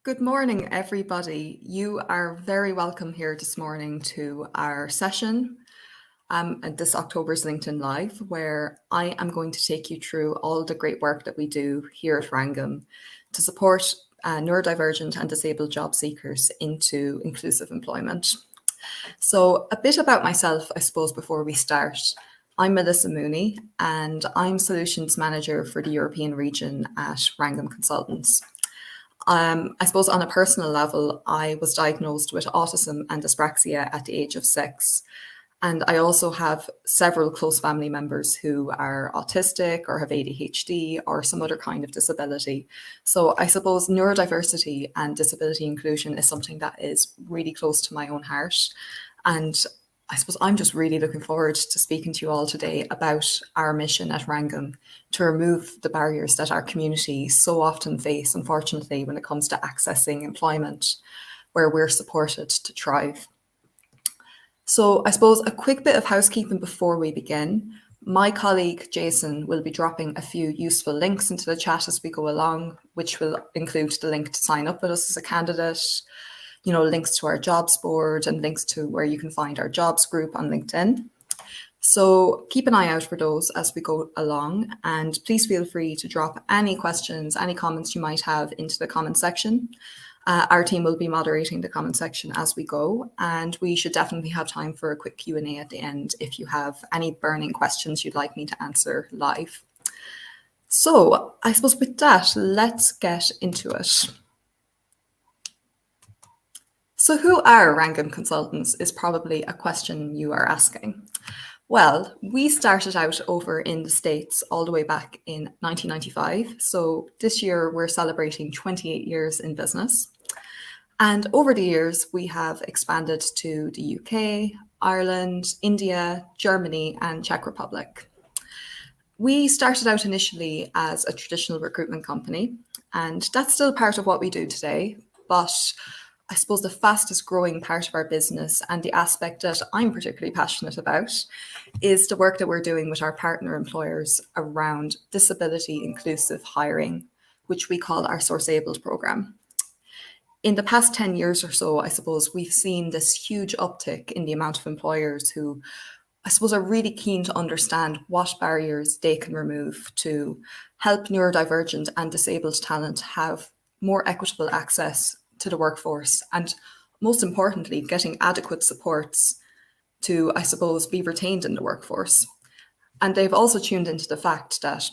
Good morning, everybody. You are very welcome here this morning to our session at this October's LinkedIn Live, where I am going to take you through all the great work that we do here at Rangam to support neurodivergent and disabled job seekers into inclusive employment. So a bit about myself, I suppose, before we start. I'm Melissa Mooney, and I'm Solutions Manager for the European region at Rangam Consultants. I suppose on a personal level, I was diagnosed with autism and dyspraxia at the age of 6. And I also have several close family members who are autistic or have ADHD or some other kind of disability. So I suppose neurodiversity and disability inclusion is something that is really close to my own heart. And I suppose I'm just really looking forward to speaking to you all today about our mission at Rangam to remove the barriers that our community so often face, unfortunately, when it comes to accessing employment, where we're supported to thrive. So I suppose a quick bit of housekeeping before we begin. My colleague Jason will be dropping a few useful links into the chat as we go along, which will include the link to sign up with us as a candidate, links to our jobs board and links to where you can find our jobs group on LinkedIn. So keep an eye out for those as we go along, and please feel free to drop any questions, any comments you might have into the comment section. Our team will be moderating the comment section as we go, and we should definitely have time for a quick Q&A at the end if you have any burning questions you'd like me to answer live. So I suppose with that, let's get into it. So who are Rangam Consultants is probably a question you are asking. Well, we started out over in the States all the way back in 1995. So this year we're celebrating 28 years in business. And over the years, we have expanded to the UK, Ireland, India, Germany, and Czech Republic. We started out initially as a traditional recruitment company, and that's still part of what we do today. But I suppose the fastest growing part of our business and the aspect that I'm particularly passionate about is the work that we're doing with our partner employers around disability inclusive hiring, which we call our Sourceabled program. In the past 10 years or so, I suppose we've seen this huge uptick in the amount of employers who, I suppose, are really keen to understand what barriers they can remove to help neurodivergent and disabled talent have more equitable access to the workforce, and most importantly, getting adequate supports to, I suppose, be retained in the workforce. And they've also tuned into the fact that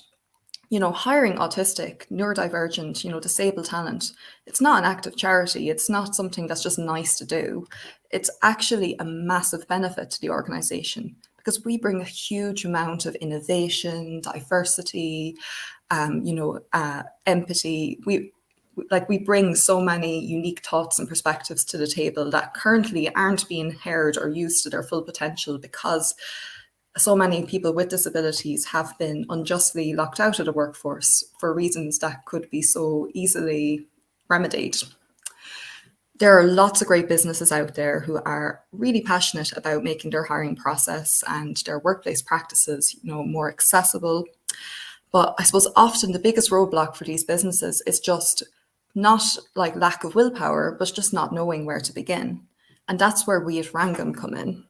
hiring autistic, neurodivergent, disabled talent, it's not an act of charity. It's not something that's just nice to do. It's actually a massive benefit to the organization because we bring a huge amount of innovation, diversity, empathy. We bring so many unique thoughts and perspectives to the table that currently aren't being heard or used to their full potential because so many people with disabilities have been unjustly locked out of the workforce for reasons that could be so easily remedied. There are lots of great businesses out there who are really passionate about making their hiring process and their workplace practices, more accessible. But I suppose often the biggest roadblock for these businesses is just not like lack of willpower, but just not knowing where to begin. And that's where we at Rangam come in.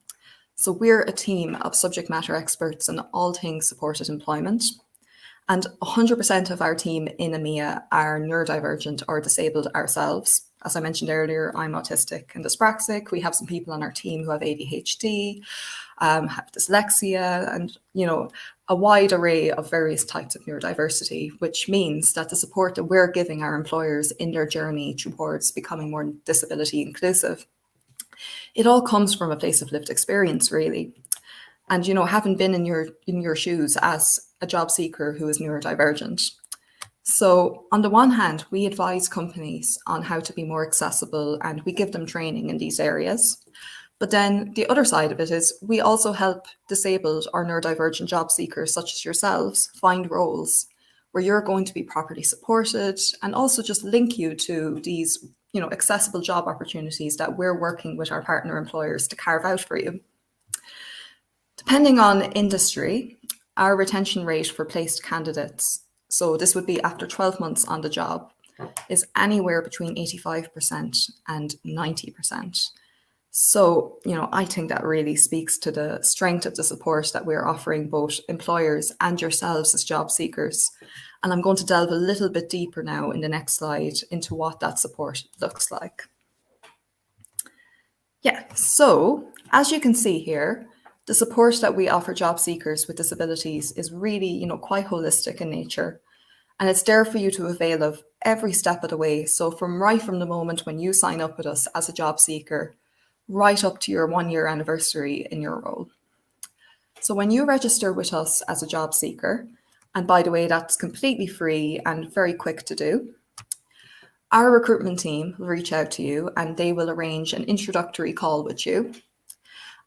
So we're a team of subject matter experts in all things supported employment. And 100% of our team in EMEA are neurodivergent or disabled ourselves. As I mentioned earlier, I'm autistic and dyspraxic. We have some people on our team who have ADHD, have dyslexia, and a wide array of various types of neurodiversity, which means that the support that we're giving our employers in their journey towards becoming more disability inclusive, it all comes from a place of lived experience, really. And, having been in your shoes as a job seeker who is neurodivergent. So on the one hand, we advise companies on how to be more accessible and we give them training in these areas. But then the other side of it is we also help disabled or neurodivergent job seekers such as yourselves find roles where you're going to be properly supported and also just link you to these accessible job opportunities that we're working with our partner employers to carve out for you. Depending on industry, our retention rate for placed candidates, so this would be after 12 months on the job, is anywhere between 85% and 90%. So, I think that really speaks to the strength of the support that we're offering both employers and yourselves as job seekers. And I'm going to delve a little bit deeper now in the next slide into what that support looks like. Yeah, so as you can see here, the support that we offer job seekers with disabilities is really, quite holistic in nature. And it's there for you to avail of every step of the way. So from the moment when you sign up with us as a job seeker, right up to your 1-year anniversary in your role. So when you register with us as a job seeker, and by the way, that's completely free and very quick to do, our recruitment team will reach out to you and they will arrange an introductory call with you.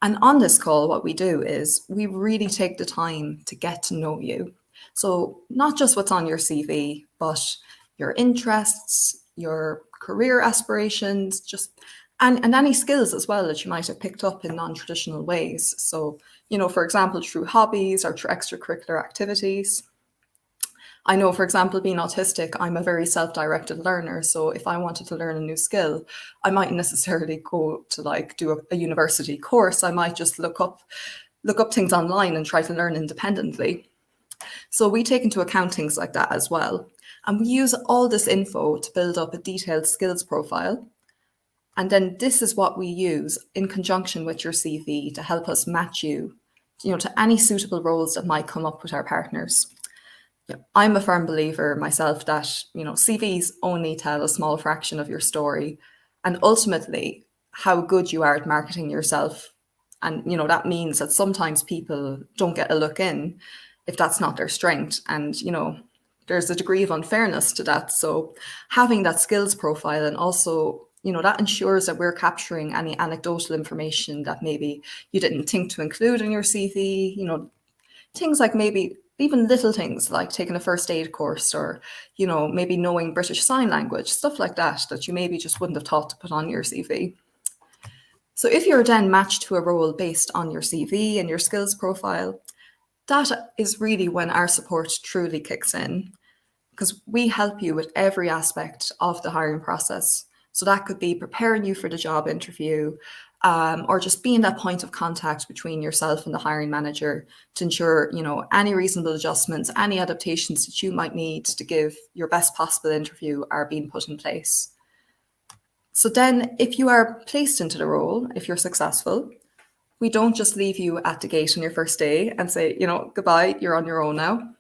And on this call, what we do is we really take the time to get to know you. So not just what's on your CV, but your interests, your career aspirations, and any skills as well that you might have picked up in non-traditional ways. So, for example, through hobbies or through extracurricular activities. I know, for example, being autistic, I'm a very self-directed learner. So if I wanted to learn a new skill, I mightn't necessarily go to do a university course. I might just look up things online and try to learn independently. So we take into account things like that as well. And we use all this info to build up a detailed skills profile. And then this is what we use in conjunction with your CV to help us match you, to any suitable roles that might come up with our partners. I'm a firm believer myself that, CVs only tell a small fraction of your story and ultimately how good you are at marketing yourself. And, that means that sometimes people don't get a look in if that's not their strength. And, there's a degree of unfairness to that. So having that skills profile and also, that ensures that we're capturing any anecdotal information that maybe you didn't think to include in your CV, things like maybe even little things like taking a first aid course or, maybe knowing British Sign Language, stuff like that, that you maybe just wouldn't have thought to put on your CV. So if you're then matched to a role based on your CV and your skills profile, that is really when our support truly kicks in, because we help you with every aspect of the hiring process. So that could be preparing you for the job interview, or just being that point of contact between yourself and the hiring manager to ensure, any reasonable adjustments, any adaptations that you might need to give your best possible interview are being put in place. So then if you are placed into the role, if you're successful, we don't just leave you at the gate on your first day and say, goodbye, you're on your own now.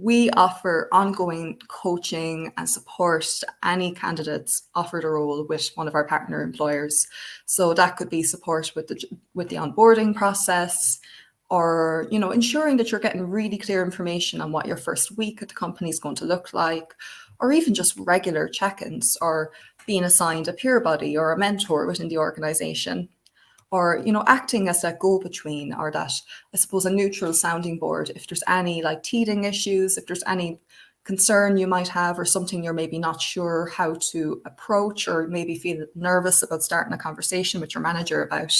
We offer ongoing coaching and support to any candidates offered a role with one of our partner employers. So that could be support with the onboarding process, or ensuring that you're getting really clear information on what your first week at the company is going to look like, or even just regular check-ins, or being assigned a peer buddy or a mentor within the organization. Or, acting as that go-between, or that, I suppose, a neutral sounding board if there's any teething issues, if there's any concern you might have, or something you're maybe not sure how to approach, or maybe feel nervous about starting a conversation with your manager about.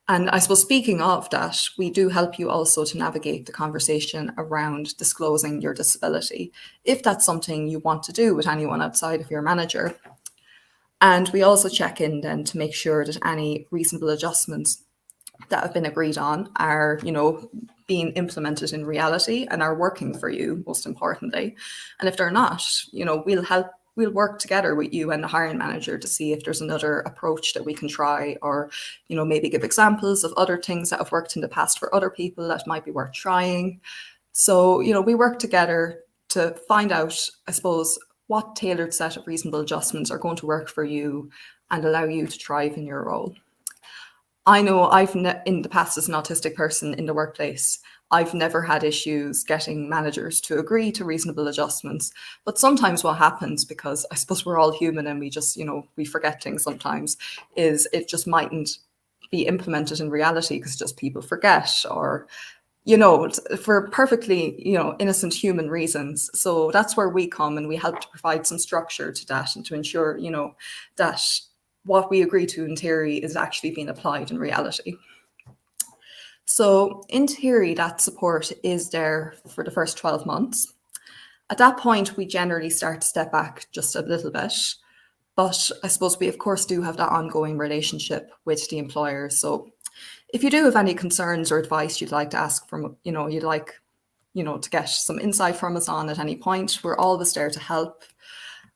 And I suppose, speaking of that, we do help you also to navigate the conversation around disclosing your disability, if that's something you want to do with anyone outside of your manager. And we also check in then to make sure that any reasonable adjustments that have been agreed on are, being implemented in reality and are working for you, most importantly. And if they're not, we'll work together with you and the hiring manager to see if there's another approach that we can try, or, maybe give examples of other things that have worked in the past for other people that might be worth trying. So, we work together to find out, I suppose, what tailored set of reasonable adjustments are going to work for you and allow you to thrive in your role. I know in the past, as an autistic person in the workplace, I've never had issues getting managers to agree to reasonable adjustments. But sometimes what happens, because I suppose we're all human and we just, we forget things sometimes, is it just mightn't be implemented in reality because just people forget, or for perfectly, innocent human reasons. So that's where we come, and we help to provide some structure to that and to ensure, that what we agree to in theory is actually being applied in reality. So in theory, that support is there for the first 12 months. At that point, we generally start to step back just a little bit. But I suppose we, of course, do have that ongoing relationship with the employer. So if you do have any concerns or advice you'd like to ask from, you'd like, to get some insight from us on at any point, we're always there to help.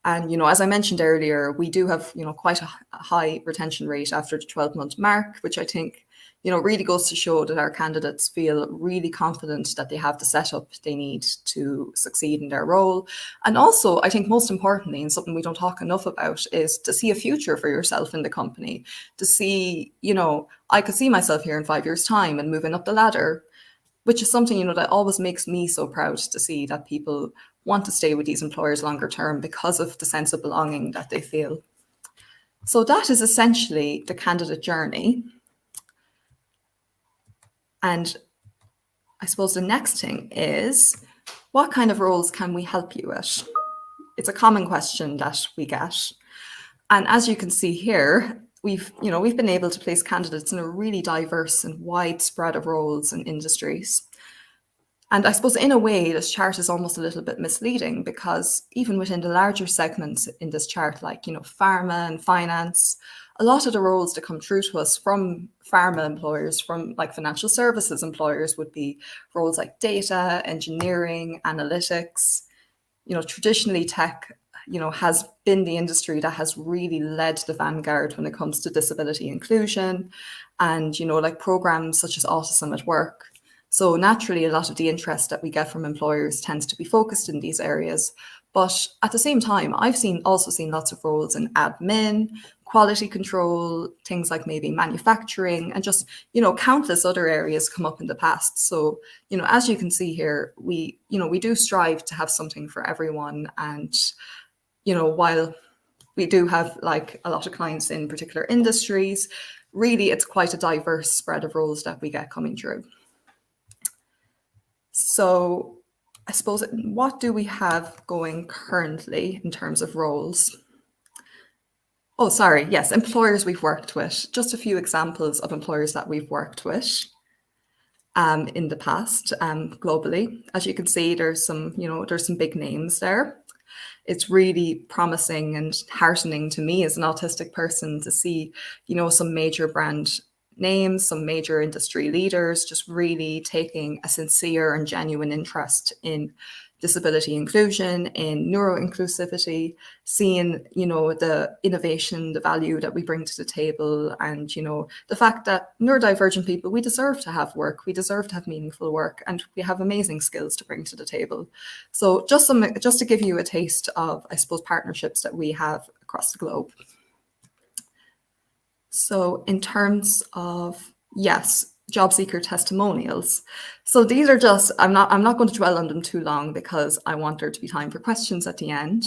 And, as I mentioned earlier, we do have, quite a high retention rate after the 12-month mark, which I think, really goes to show that our candidates feel really confident that they have the setup they need to succeed in their role. And also, I think most importantly, and something we don't talk enough about, is to see a future for yourself in the company, to see, I could see myself here in 5 years' time and moving up the ladder, which is something, that always makes me so proud to see that people want to stay with these employers longer term because of the sense of belonging that they feel. So that is essentially the candidate journey. And I suppose the next thing is, what kind of roles can we help you with? It's a common question that we get. And as you can see here, we've been able to place candidates in a really diverse and wide spread of roles and industries. And I suppose in a way, this chart is almost a little bit misleading, because even within the larger segments in this chart, like, pharma and finance, a lot of the roles that come through to us from pharma employers, from like financial services employers, would be roles like data, engineering, analytics. Traditionally tech, has been the industry that has really led the vanguard when it comes to disability inclusion and, like programs such as Autism at Work. So naturally, a lot of the interest that we get from employers tends to be focused in these areas. But at the same time, I've also seen lots of roles in admin, quality control, things like maybe manufacturing, and just, countless other areas come up in the past. So, as you can see here, we do strive to have something for everyone. And, while we do have like a lot of clients in particular industries, really it's quite a diverse spread of roles that we get coming through. So I suppose, what do we have going currently in terms of roles? Oh, sorry. Yes, employers we've worked with. Just a few examples of employers that we've worked with in the past, globally. As you can see, there's some big names there. It's really promising and heartening to me as an autistic person to see, some major brand names, some major industry leaders just really taking a sincere and genuine interest in disability inclusion, in neuro-inclusivity, seeing, the innovation, the value that we bring to the table, and, the fact that neurodivergent people, we deserve to have work, we deserve to have meaningful work, and we have amazing skills to bring to the table. So just to give you a taste of, I suppose, partnerships that we have across the globe. So in terms of, yes, job seeker testimonials. So these are just, I'm not going to dwell on them too long because I want there to be time for questions at the end.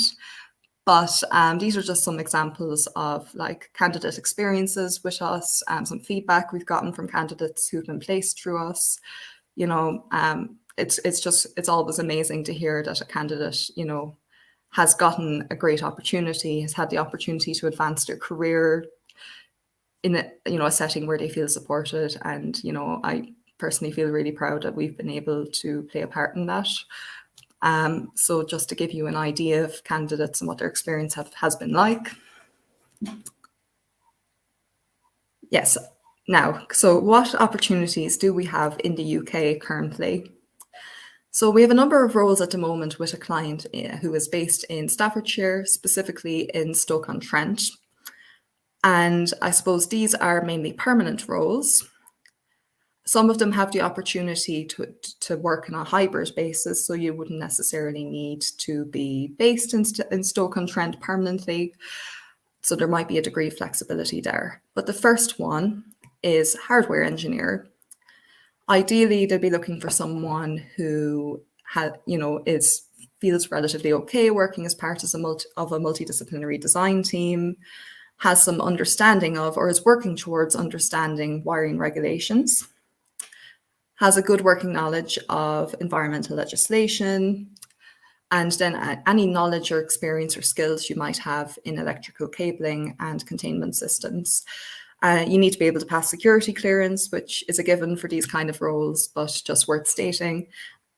But these are just some examples of like candidate experiences with us, some feedback we've gotten from candidates who've been placed through us. It's always amazing to hear that a candidate, has gotten a great opportunity, has had the opportunity to advance their career in a setting where they feel supported. And, I personally feel really proud that we've been able to play a part in that. So just to give you an idea of candidates and what their experience has been like. Yes. Now, so what opportunities do we have in the UK currently? So we have a number of roles at the moment with a client who is based in Staffordshire, specifically in Stoke-on-Trent. And I suppose these are mainly permanent roles. Some of them have the opportunity to work on a hybrid basis, so you wouldn't necessarily need to be based in Stoke-on-Trent permanently. So there might be a degree of flexibility there. But the first one is hardware engineer. Ideally, they'd be looking for someone who feels relatively okay working as part of a multidisciplinary design team, has some understanding of, or is working towards understanding, wiring regulations, has a good working knowledge of environmental legislation, and then any knowledge or experience or skills you might have in electrical cabling and containment systems. You need to be able to pass security clearance, which is a given for these kind of roles, but just worth stating.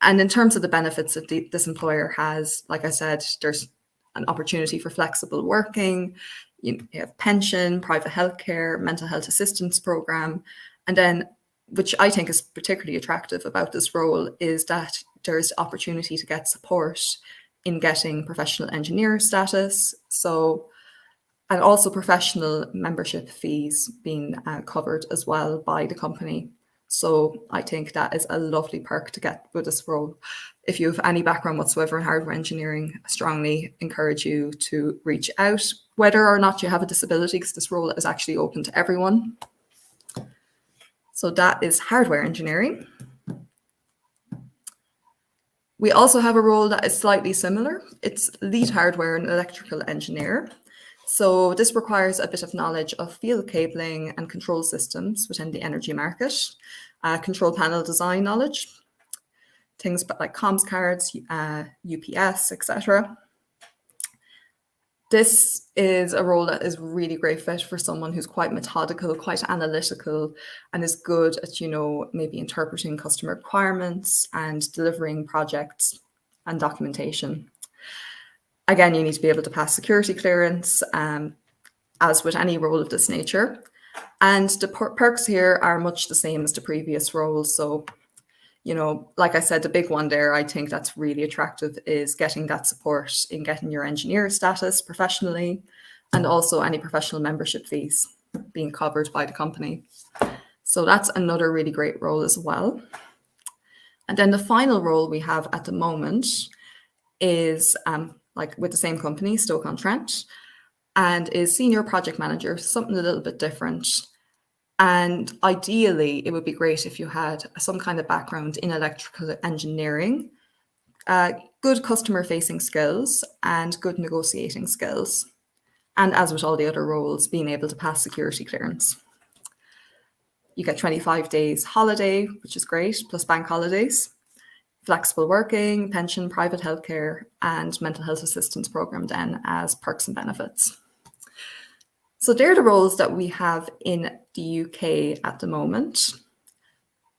And in terms of the benefits that this employer has, like I said, there's an opportunity for flexible working, you have pension, private healthcare, mental health assistance program, and then, which I think is particularly attractive about this role, is that there's opportunity to get support in getting professional engineer status. So, and also professional membership fees being covered as well by the company. So I think that is a lovely perk to get with this role. If you have any background whatsoever in hardware engineering, I strongly encourage you to reach out, whether or not you have a disability, because this role is actually open to everyone. So that is hardware engineering. We also have a role that is slightly similar. It's lead hardware and electrical engineer. So this requires a bit of knowledge of field cabling and control systems within the energy market, control panel design knowledge, things like comms cards, UPS, etc. This is a role that is really great fit for someone who's quite methodical, quite analytical, and is good at, maybe interpreting customer requirements and delivering projects and documentation. Again, you need to be able to pass security clearance, as with any role of this nature. And the perks here are much the same as the previous roles. So, like I said, the big one there, I think that's really attractive, is getting that support in getting your engineer status professionally, and also any professional membership fees being covered by the company. So that's another really great role as well. And then the final role we have at the moment is like with the same company, Stoke-on-Trent, and is senior project manager, something a little bit different. And ideally, it would be great if you had some kind of background in electrical engineering, good customer-facing skills, and good negotiating skills. And as with all the other roles, being able to pass security clearance. You get 25 days holiday, which is great, plus bank holidays, flexible working, pension, private healthcare, and mental health assistance program then as perks and benefits. So they're the roles that we have in the UK at the moment,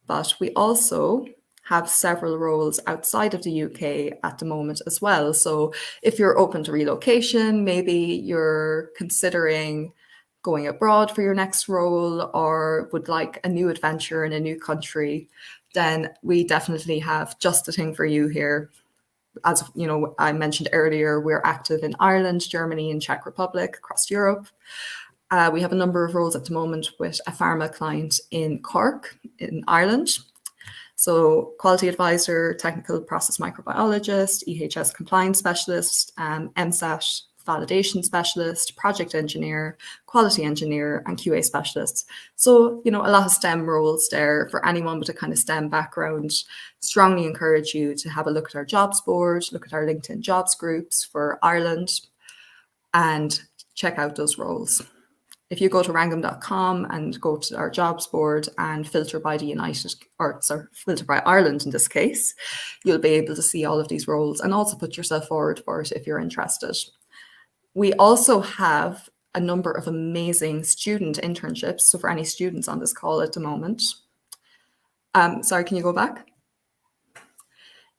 but we also have several roles outside of the UK at the moment as well. So if you're open to relocation, maybe you're considering going abroad for your next role, or would like a new adventure in a new country, then we definitely have just the thing for you here. As I mentioned earlier, we're active in Ireland, Germany, and Czech Republic, across Europe. We have a number of roles at the moment with a pharma client in Cork, in Ireland. So quality advisor, technical process microbiologist, EHS compliance specialist, MSAT validation specialist, project engineer, quality engineer, and QA specialists. So, a lot of STEM roles there for anyone with a kind of STEM background. Strongly encourage you to have a look at our jobs board, look at our LinkedIn jobs groups for Ireland, and check out those roles. If you go to rangam.com and go to our jobs board and filter by filter by Ireland in this case, you'll be able to see all of these roles and also put yourself forward for it if you're interested. We also have a number of amazing student internships. So for any students on this call at the moment, sorry, can you go back?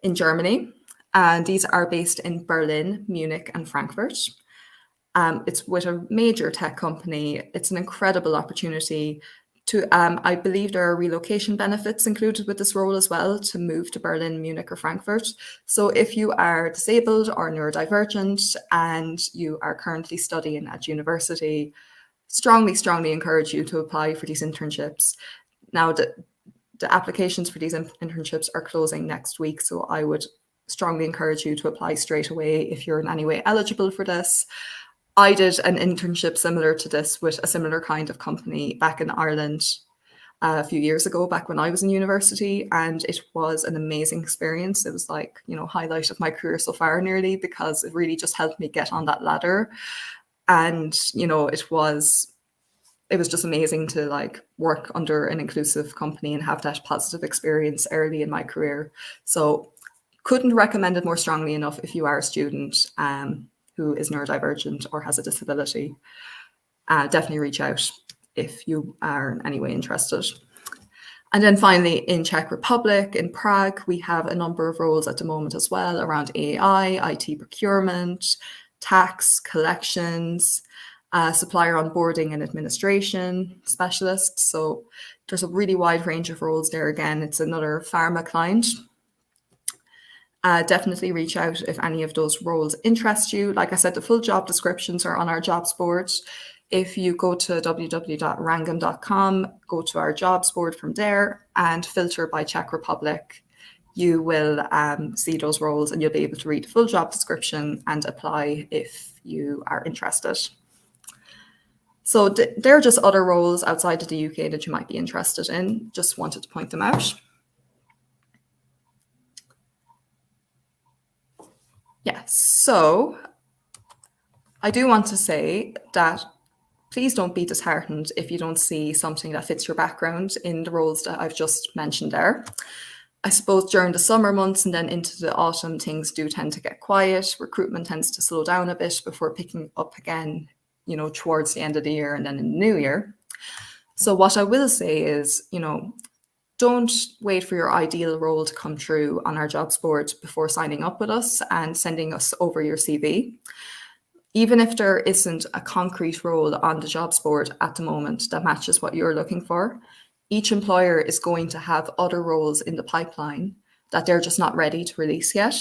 In Germany, and these are based in Berlin, Munich, and Frankfurt. It's with a major tech company. It's an incredible opportunity to, I believe there are relocation benefits included with this role as well, to move to Berlin, Munich, or Frankfurt. So if you are disabled or neurodivergent and you are currently studying at university, strongly encourage you to apply for these internships. Now, the applications for these internships are closing next week, so I would strongly encourage you to apply straight away if you're in any way eligible for this. I did an internship similar to this with a similar kind of company back in Ireland a few years ago, back when I was in university, and it was an amazing experience. It was like, highlight of my career so far nearly, because it really just helped me get on that ladder. And, it was just amazing to like work under an inclusive company and have that positive experience early in my career. So couldn't recommend it more strongly enough if you are a student who is neurodivergent or has a disability. Definitely reach out if you are in any way interested. And then finally, in Czech Republic, in Prague, we have a number of roles at the moment as well around AI, IT procurement, tax, collections, supplier onboarding and administration specialists. So there's a really wide range of roles there. Again, it's another pharma client. Definitely reach out if any of those roles interest you. Like I said, the full job descriptions are on our jobs board. If you go to www.rangam.com, go to our jobs board from there and filter by Czech Republic, you will see those roles and you'll be able to read the full job description and apply if you are interested. So there are just other roles outside of the UK that you might be interested in. Just wanted to point them out. Yes, so I do want to say that please don't be disheartened if you don't see something that fits your background in the roles that I've just mentioned there. I suppose during the summer months and then into the autumn, things do tend to get quiet. Recruitment tends to slow down a bit before picking up again, towards the end of the year and then in the new year. So what I will say is, don't wait for your ideal role to come true on our jobs board before signing up with us and sending us over your CV. Even if there isn't a concrete role on the jobs board at the moment that matches what you're looking for, each employer is going to have other roles in the pipeline that they're just not ready to release yet.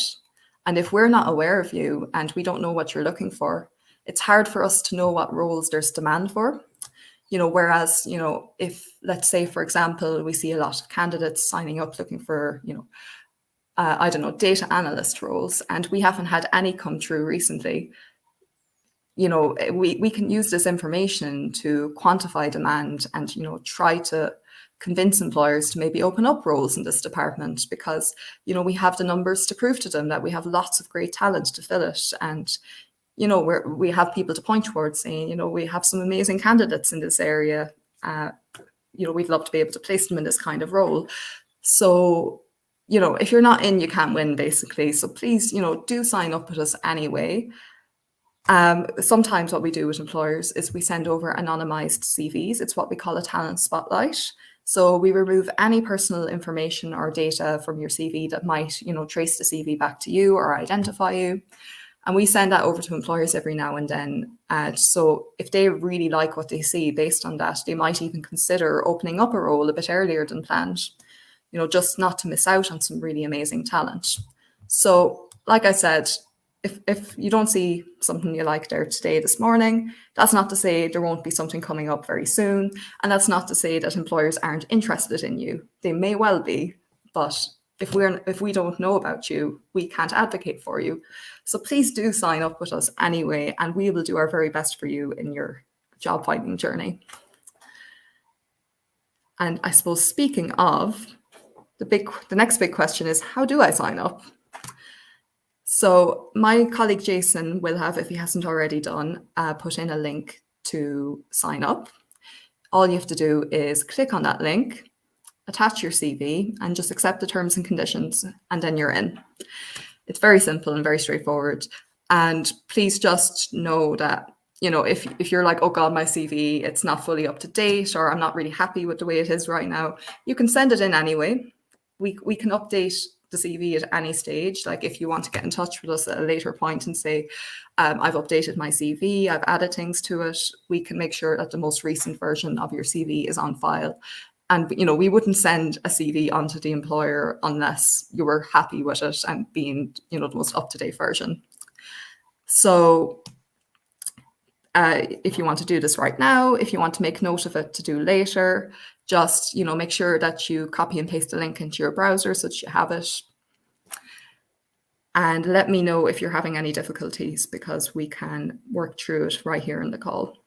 And if we're not aware of you and we don't know what you're looking for, it's hard for us to know what roles there's demand for. Whereas, if, let's say, for example, we see a lot of candidates signing up looking for, data analyst roles, and we haven't had any come true recently, we can use this information to quantify demand and, try to convince employers to maybe open up roles in this department because, we have the numbers to prove to them that we have lots of great talent to fill it. And we have people to point towards saying, we have some amazing candidates in this area. We'd love to be able to place them in this kind of role. So, if you're not in, you can't win, basically. So please, do sign up with us anyway. Sometimes what we do with employers is we send over anonymized CVs. It's what we call a talent spotlight. So we remove any personal information or data from your CV that might, trace the CV back to you or identify you. And we send that over to employers every now and then. So if they really like what they see based on that, they might even consider opening up a role a bit earlier than planned, just not to miss out on some really amazing talent. So like I said, if you don't see something you like there today, this morning, that's not to say there won't be something coming up very soon. And that's not to say that employers aren't interested in you. They may well be, but if we don't know about you, we can't advocate for you. So please do sign up with us anyway, and we will do our very best for you in your job finding journey. And I suppose speaking of, the next big question is, how do I sign up? So my colleague Jason will have, if he hasn't already done, put in a link to sign up. All you have to do is click on that link, attach your CV, and just accept the terms and conditions, and then you're in. It's very simple and very straightforward. And please just know that, if you're like, oh God, my CV, it's not fully up to date, or I'm not really happy with the way it is right now, you can send it in anyway. We can update the CV at any stage. Like if you want to get in touch with us at a later point and say, I've updated my CV, I've added things to it, we can make sure that the most recent version of your CV is on file. And, we wouldn't send a CV onto the employer unless you were happy with it and being, the most up-to-date version. So if you want to do this right now, if you want to make note of it to do later, just, make sure that you copy and paste the link into your browser so that you have it. And let me know if you're having any difficulties because we can work through it right here in the call.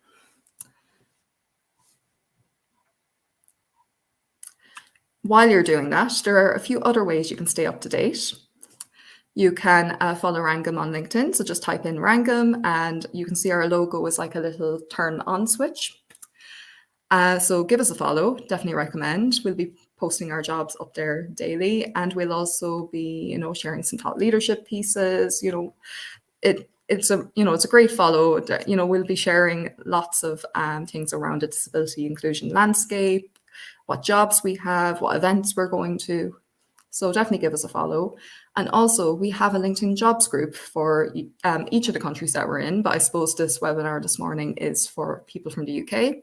While you're doing that, there are a few other ways you can stay up to date. You can follow Rangam on LinkedIn. So just type in Rangam and you can see our logo is like a little turn on switch. So give us a follow, definitely recommend. We'll be posting our jobs up there daily, and we'll also be, sharing some thought leadership pieces. It's a great follow. We'll be sharing lots of things around the disability inclusion landscape. what jobs we have, what events we're going to. So definitely give us a follow. And also, we have a LinkedIn jobs group for each of the countries that we're in. But I suppose this webinar this morning is for people from the UK.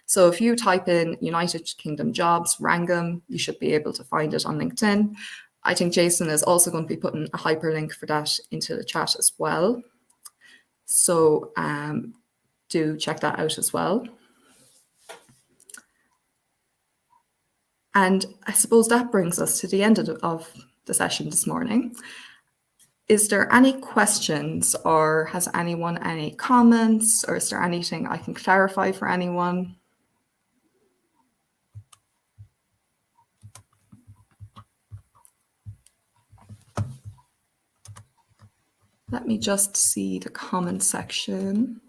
So if you type in United Kingdom jobs, Rangam, you should be able to find it on LinkedIn. I think Jason is also going to be putting a hyperlink for that into the chat as well. So do check that out as well. And I suppose that brings us to the end of the session this morning. Is there any questions, or has anyone any comments, or is there anything I can clarify for anyone? Let me just see the comment section.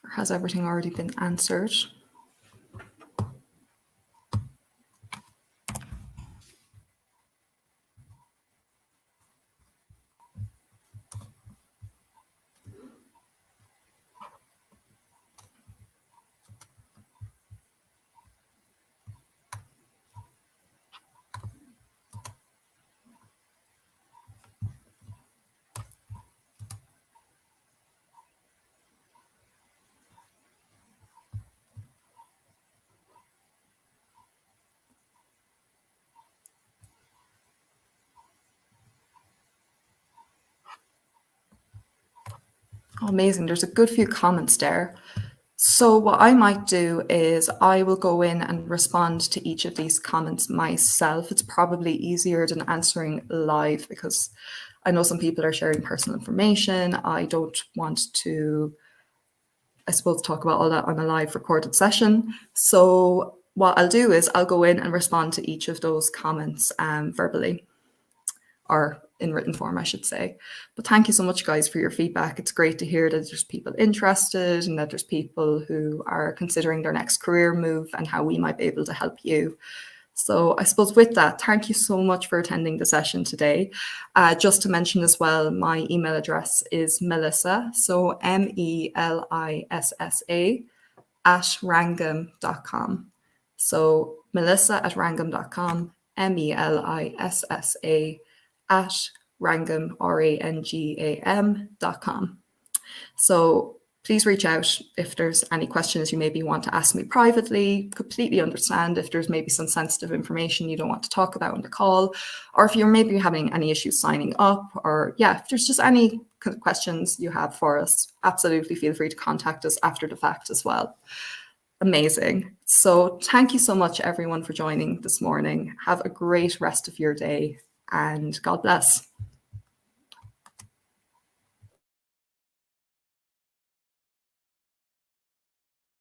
Or has everything already been answered? Oh, amazing. There's a good few comments there. So what I might do is I will go in and respond to each of these comments myself. It's probably easier than answering live because I know some people are sharing personal information. I don't want to, I suppose, talk about all that on a live recorded session. So what I'll do is I'll go in and respond to each of those comments verbally, or in written form, I should say. But thank you so much, guys, for your feedback. It's great to hear that there's people interested and that there's people who are considering their next career move and how we might be able to help you. So I suppose with that, thank you so much for attending the session today. Just to mention as well, my email address is Melissa, so MELISSA @rangam.com. So melissa@rangam.com, MELISSA @rangam, RANGAM.com. So please reach out if there's any questions you maybe want to ask me privately. Completely understand if there's maybe some sensitive information you don't want to talk about on the call, or if you're maybe having any issues signing up, or if there's just any questions you have for us, absolutely feel free to contact us after the fact as well. Amazing. So thank you so much, everyone, for joining this morning. Have a great rest of your day, and God bless.